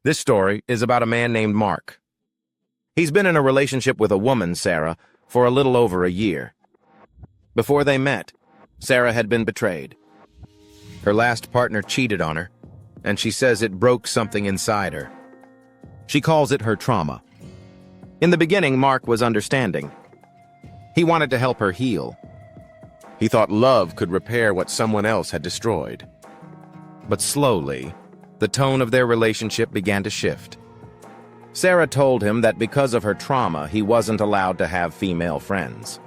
This story is about a man named Mark. He's been in a relationship with a woman, Sarah, for a little over a year. Before they met, Sarah had been betrayed. Her last partner cheated on her, and she says it broke something inside her. She calls it her trauma. In the beginning, Mark was understanding. He wanted to help her heal. He thought love could repair what someone else had destroyed. But slowly, the tone of their relationship began to shift. Sarah told him that because of her trauma, he wasn't allowed to have female friends.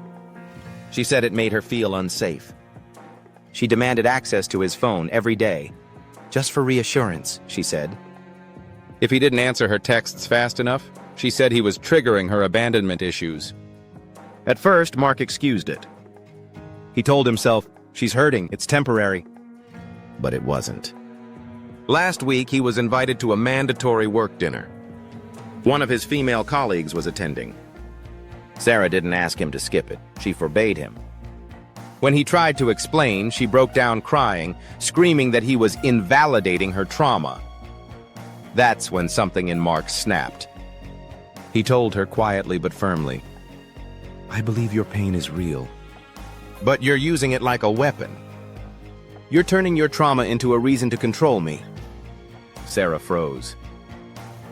She said it made her feel unsafe. She demanded access to his phone every day, just for reassurance, she said. If he didn't answer her texts fast enough, she said he was triggering her abandonment issues. At first, Mark excused it. He told himself, "She's hurting, it's temporary." But it wasn't. Last week, he was invited to a mandatory work dinner. One of his female colleagues was attending. Sarah didn't ask him to skip it. She forbade him. When he tried to explain, she broke down crying, screaming that he was invalidating her trauma. That's when something in Mark snapped. He told her quietly but firmly, "I believe your pain is real, but you're using it like a weapon. You're turning your trauma into a reason to control me." Sarah froze.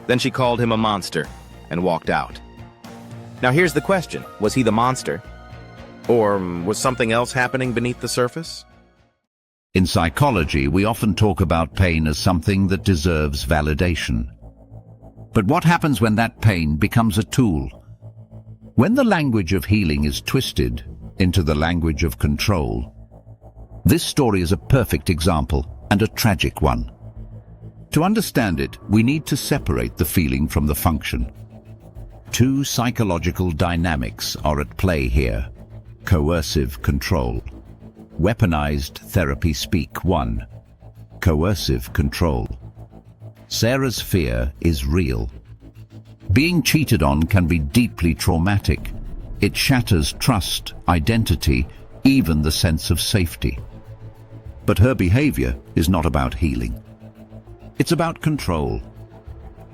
Then she called him a monster and walked out. Now here's the question. Was he the monster? Or was something else happening beneath the surface? In psychology, we often talk about pain as something that deserves validation. But what happens when that pain becomes a tool? When the language of healing is twisted into the language of control. This story is a perfect example, and a tragic one. To understand it, we need to separate the feeling from the function. Two psychological dynamics are at play here. Coercive control. Weaponized Therapy-Speak 1. Coercive control. Sarah's fear is real. Being cheated on can be deeply traumatic. It shatters trust, identity, even the sense of safety. But her behavior is not about healing. It's about control.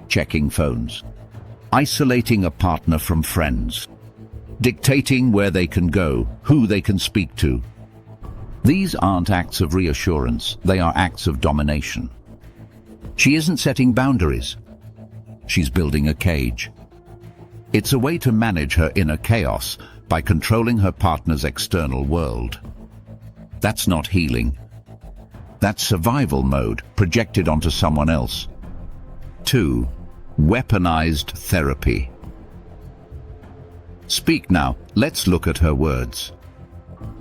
Checking phones. Isolating a partner from friends. Dictating where they can go, who they can speak to. These aren't acts of reassurance, they are acts of domination. She isn't setting boundaries. She's building a cage. It's a way to manage her inner chaos by controlling her partner's external world. That's not healing. That's survival mode projected onto someone else. 2. Weaponized therapy. Speak now. Let's look at her words.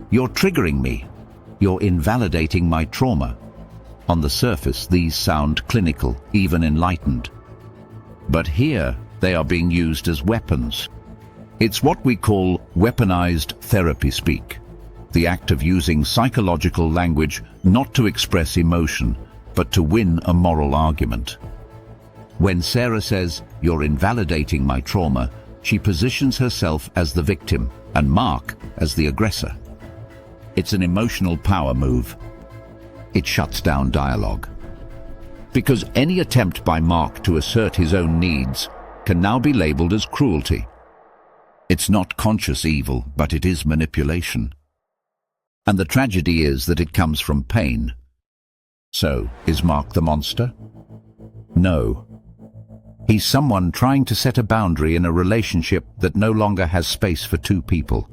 You're triggering me. You're invalidating my trauma. On the surface, these sound clinical, even enlightened. But here, they are being used as weapons. It's what we call weaponized therapy-speak. The act of using psychological language not to express emotion, but to win a moral argument. When Sarah says, "You're invalidating my trauma," she positions herself as the victim and Mark as the aggressor. It's an emotional power move. It shuts down dialogue. Because any attempt by Mark to assert his own needs can now be labeled as cruelty. It's not conscious evil, but it is manipulation. And the tragedy is that it comes from pain. So, is Mark the monster? No. He's someone trying to set a boundary in a relationship that no longer has space for two people.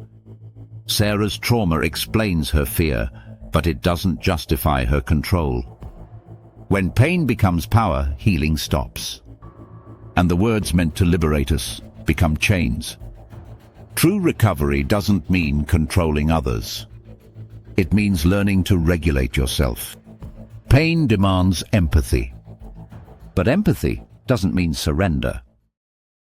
Sarah's trauma explains her fear, but it doesn't justify her control. When pain becomes power, healing stops. And the words meant to liberate us become chains. True recovery doesn't mean controlling others. It means learning to regulate yourself. Pain demands empathy. But empathy doesn't mean surrender.